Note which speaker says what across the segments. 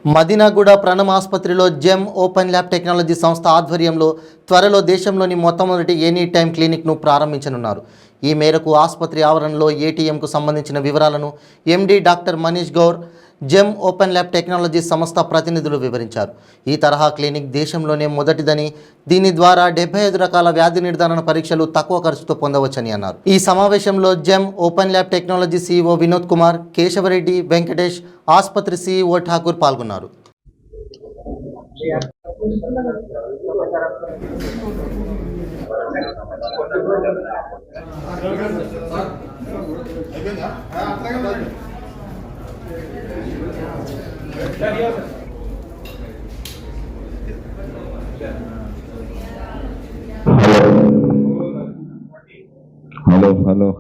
Speaker 1: మదినాగూడ ప్రణమ్ ఆసుపత్రిలో gem Open Lab Technology సంస్థ ఆధ్వర్యంలో త్వరలో దేశంలోని మొట్టమొదటి ఎనీ టైం క్లినిక్ను ప్రారంభించనున్నారు. ఈ మేరకు ఆసుపత్రి ఆవరణలో ఏటీఎంకు సంబంధించిన వివరాలను MD doctor Manish Gaur, Gem Open Lab Technology సంస్థ ప్రతినిధులు వివరించారు. ఈ తరహా క్లినిక్ దేశంలోనే మొదటిదని, దీని ద్వారా 75 రకాల వ్యాధి నిర్ధారణ పరీక్షలు తక్కువ ఖర్చుతో పొందవచ్చని అన్నారు. ఈ సమావేశంలో Gem Open Lab Technology CEO Vinod Kumar, Keshavareddy, Venkatesh, ఆసుపత్రి సీఈఓ ఠాకూర్ పాల్గొన్నారు.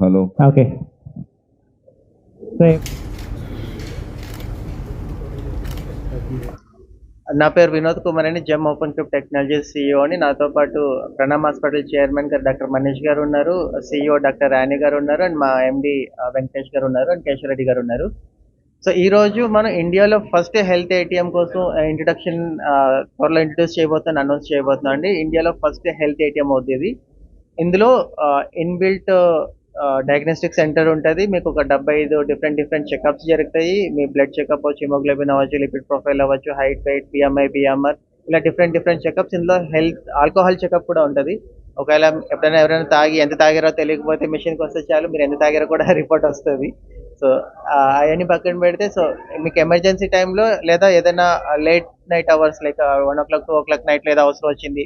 Speaker 2: హలో.
Speaker 3: ఓకే.
Speaker 4: నా పేరు వినోద్ కుమార్ అని, Gem Open Cube Technologies CEO అని. నాతో పాటు ప్రణమ్ హాస్పిటల్ చైర్మన్ గారు డాక్టర్ మనీష్ గారు ఉన్నారు, సీఈఓ డాక్టర్ రాణి గారు ఉన్నారు, అండ్ మా ఎండి వెంకటేష్ గారు ఉన్నారు, అండ్ కేశవరెడ్డి గారు ఉన్నారు. సో ఈ రోజు మనం ఇండియాలో ఫస్ట్ హెల్త్ ఏటీఎం కోసం ఇంట్రడక్షన్ త్వరలో ఇంట్రడ్యూస్ చేయబోతున్నాం, అనౌన్స్ చేయబోతున్నాం అండి. ఇండియాలో ఫస్ట్ హెల్త్ ఏటీఎం అవుతుంది. ఇందులో ఇన్బిల్ట్ డయాగ్నోస్టిక్ సెంటర్ ఉంటుంది. మీకు ఒక 75 డిఫరెంట్ చెకప్స్ జరుగుతాయి. మీ బ్లడ్ చెకప్ అవ్వచ్చు, హిమోగ్లోబిన్ అవ్వచ్చు, లిపిడ్ ప్రొఫైల్ అవ్వచ్చు, హైట్, వెయిట్, బిఎంఆర్, ఇలా డిఫరెంట్ చెకప్స్. ఇందులో ఆల్కహాల్ చెకప్ కూడా ఉంటుంది. ఒకవేళ ఎవరైనా ఎంత తాగారో తెలియకపోతే మిషన్కి వస్తే చాలు, మీరు ఎంత తాగారో కూడా రిపోర్ట్ వస్తుంది. సో అవన్నీ పక్కన పెడితే, సో మీకు ఎమర్జెన్సీ టైంలో లేదా ఏదైనా late night hours like 1 o'clock 2 o'clock night లేదా అవసరం వచ్చింది,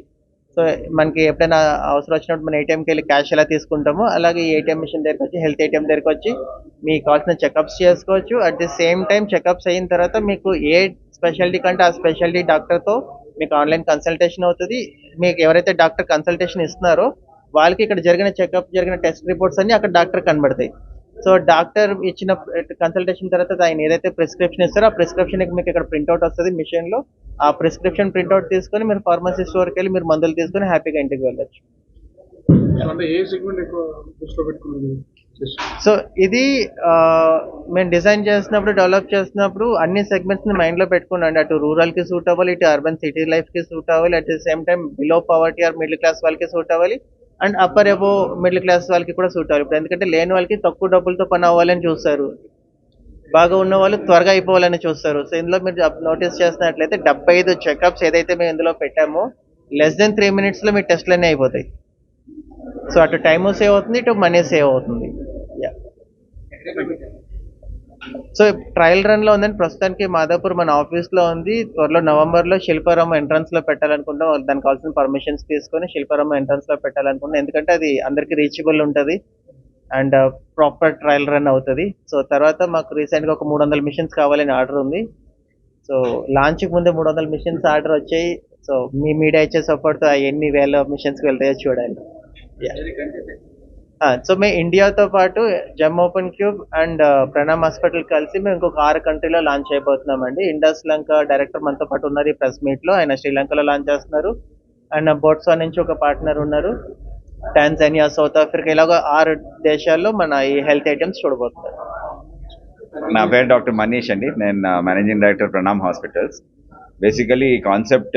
Speaker 4: సో మనకి ఎప్పుడైనా అవసరం వచ్చినప్పుడు మన ఏటీఎంకి వెళ్ళి క్యాష్ ఎలా తీసుకుంటామో అలాగే ఈ ఏటీఎం మిషన్ దగ్గరికి వచ్చి, హెల్త్ ఏటీఎం దగ్గరికి వచ్చి మీకు కావాల్సిన చెకప్స్ చేసుకోవచ్చు. At the same time checkups అయిన తర్వాత మీకు ఏ స్పెషాలిటీ కంటే ఆ స్పెషాలిటీ డాక్టర్తో మీకు ఆన్లైన్ కన్సల్టేషన్ అవుతుంది. మీకు ఎవరైతే డాక్టర్ కన్సల్టేషన్ ఇస్తున్నారో వాళ్ళకి ఇక్కడ జరిగిన టెస్ట్ రిపోర్ట్స్ అన్ని అక్కడ డాక్టర్ కనబడతాయి. సో డాక్టర్ ఇచ్చిన కన్సల్టేషన్ తర్వాత ఆయన ఏదైతే ప్రిస్క్రిప్షన్ ఇస్తారో ఆ ప్రిస్క్రిప్షన్ మీకు ఇక్కడ ప్రింట్అవుట్ వస్తుంది మిషన్లో. ఆ ప్రిస్క్రిప్షన్ ప్రింట్అవుట్ తీసుకొని మీరు ఫార్మసీ స్టోర్కి వెళ్ళి మీరు మందులు తీసుకొని హ్యాపీగా ఇంటికి వెళ్ళచ్చు. సో ఇది మేము డిజైన్ చేస్తున్నప్పుడు, డెవలప్ చేస్తున్నప్పుడు అన్ని సెగ్మెంట్స్ని మైండ్లో పెట్టుకున్నాండి. అటు రూరల్కి సూట్ అవ్వాలి, ఇటు అర్బన్ సిటీ లైఫ్కి సూట్ అవ్వాలి, at the same time below poverty or middle class వాళ్ళకి సూట్ అవ్వాలి, and upper above middle class వాళ్ళకి కూడా సూట్ అవ్వాలి. ఇప్పుడు ఎందుకంటే లేని వాళ్ళకి తక్కువ డబ్బులతో పని అవ్వాలని చూస్తారు, బాగా ఉన్న వాళ్ళు త్వరగా అయిపోవాలని చూస్తారు. సో ఇందులో మీరు నోటీస్ చేసినట్లయితే 75 చెకప్స్ ఏదైతే మేము ఇందులో పెట్టామో లెస్ దెన్ 3 minutes మీ టెస్ట్లన్నీ అయిపోతాయి. సో అటు టైము సేవ్ అవుతుంది, ఇటు మనీ సేవ్ అవుతుంది. సో ట్రయల్ రన్లో ఉందండి ప్రస్తుతానికి. మాదాపూర్ మన ఆఫీస్లో ఉంది. త్వరలో నవంబర్లో శిల్పారామ ఎంట్రన్స్లో పెట్టాలనుకుంటాం. దానికి కావాల్సిన పర్మిషన్స్ తీసుకొని శిల్పారామ ఎంట్రన్స్లో పెట్టాలనుకుంటాం. ఎందుకంటే అది అందరికీ రీచబుల్ ఉంటుంది అండ్ ప్రాపర్ ట్రయల్ రన్ అవుతుంది. సో తర్వాత మాకు రీసెంట్గా ఒక 300 మిషన్స్ కావాలని ఆర్డర్ ఉంది. సో లాంచ్కి ముందే 300 మిషన్స్ ఆర్డర్ వచ్చాయి. సో మీ మీడియా ఇచ్చే సపోర్ట్తో ఎన్ని వేల మిషన్స్కి వెళ్తాయో చూడాలి. సో మేము ఇండియాతో పాటు gem Open cube and Pranam hospital కలిసి మేము ఇంకొక 6 కంట్రీలో లాంచ్ అయిపోతున్నామండి. ఇండస్ లంక డైరెక్టర్ మనతో పాటు ఉన్నారు ఈ ప్రెస్ మీట్లో. ఆయన శ్రీలంకలో లాంచ్ చేస్తున్నారు, అండ్ బోట్స్వానా నుంచి ఒక పార్ట్నర్ ఉన్నారు, టాంజానియా, సౌత్ ఆఫ్రికా, ఇలాగ 6 దేశాల్లో మన ఈ హెల్త్ ఐటమ్స్ చూడబోతున్నారు.
Speaker 2: నా పేరు డాక్టర్ మనీష్ అండి. నేను managing director Pranam hospitals. Basically ఈ కాన్సెప్ట్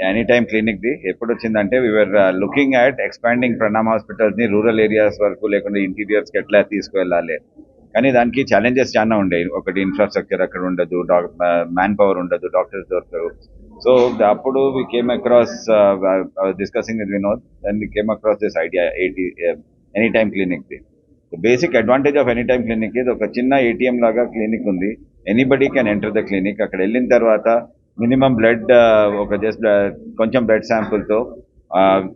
Speaker 2: ఎనీ టైమ్ క్లినిక్ది ఎప్పుడు వచ్చిందంటే, we are looking at expanding Pranam హాస్పిటల్స్ని రూరల్ ఏరియాస్ వరకు, లేకుండా ఇంటీరియర్స్కి ఎట్లా తీసుకువెళ్ళాలి. కానీ దానికి ఛాలెంజెస్ చాలా ఉండేవి. ఒకటి ఇన్ఫ్రాస్ట్రక్చర్ అక్కడ ఉండదు, మ్యాన్ పవర్ ఉండదు, డాక్టర్స్ దొరకరు. సో అప్పుడు we came across discussing with Vinod, then we came across this idea any time క్లినిక్ది. Basic advantage of any time clinic ఇది ఒక చిన్న ఏటీఎం లాగా క్లినిక్ ఉంది. Anybody can enter the clinic. అక్కడ వెళ్ళిన తర్వాత మినిమం బ్లడ్ కొంచెం బ్లడ్ శాంపుల్తో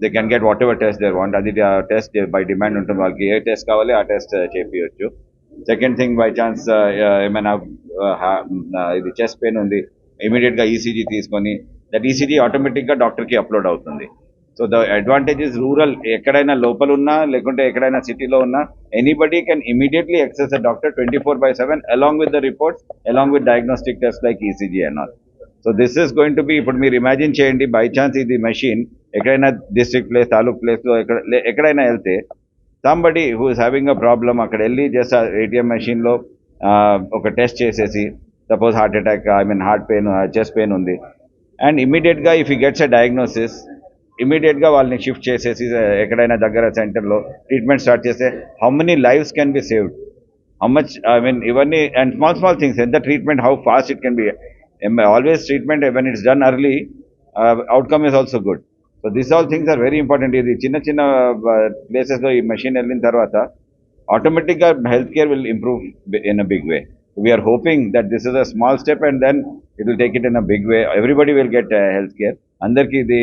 Speaker 2: they can get whatever test there want. అది టెస్ట్ బై డిమాండ్ ఉంటుంది, వాళ్ళకి ఏ టెస్ట్ కావాలి ఆ టెస్ట్ చేయించవచ్చు. సెకండ్ థింగ్, బై ఛాన్స్ ఏమైనా ఇది చెస్ట్ పెయిన్ ఉంది, ఇమీడియట్గా ఈసీజీ తీసుకొని దట్ ఈసీజీ ఆటోమేటిక్గా డాక్టర్కి అప్లోడ్ అవుతుంది. So the advantage is rural, ఎక్కడైనా లోపల ఉన్నా లేకుంటే ఎక్కడైనా సిటీలో ఉన్నా anybody can immediately access the doctor 24/7 along with the reports, along with diagnostic test like ECG and all. So this is going to be, ఇప్పుడు మీరు ఇమాజిన్ చేయండి, బై ఛాన్స్ ఇది మెషిన్ ఎక్కడైనా డిస్ట్రిక్ట్ ప్లేస్, తాలూక్ ప్లేస్లో ఎక్కడైనా వెళ్తే somebody who is having a problem అక్కడ వెళ్ళి జస్ట్ ఏటీఎం మెషిన్లో ఒక టెస్ట్ చేసేసి suppose heart attack heart pain chest pain ఉంది, అండ్ ఇమీడియట్గా if you gets a diagnosis ఇమీడియట్గా వాళ్ళని షిఫ్ట్ చేసేసి ఎక్కడైనా దగ్గర సెంటర్లో ట్రీట్మెంట్ స్టార్ట్ చేస్తే how many lives can be saved, how much ఇవన్నీ అండ్ స్మాల్ థింగ్స్, ఎంత treatment, how fast it can be. Always treatment when it's done early, outcome is also good. So this all things are very important. ఇది చిన్న చిన్న ప్లేసెస్లో ఈ machine వెళ్ళిన తర్వాత ఆటోమేటిక్గా health care will improve in a big way. We are hoping that this is a small step and then it will take it in a big way. Everybody will get health care. Andarki the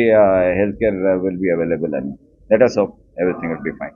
Speaker 2: health care will be available, and let us hope everything will be fine.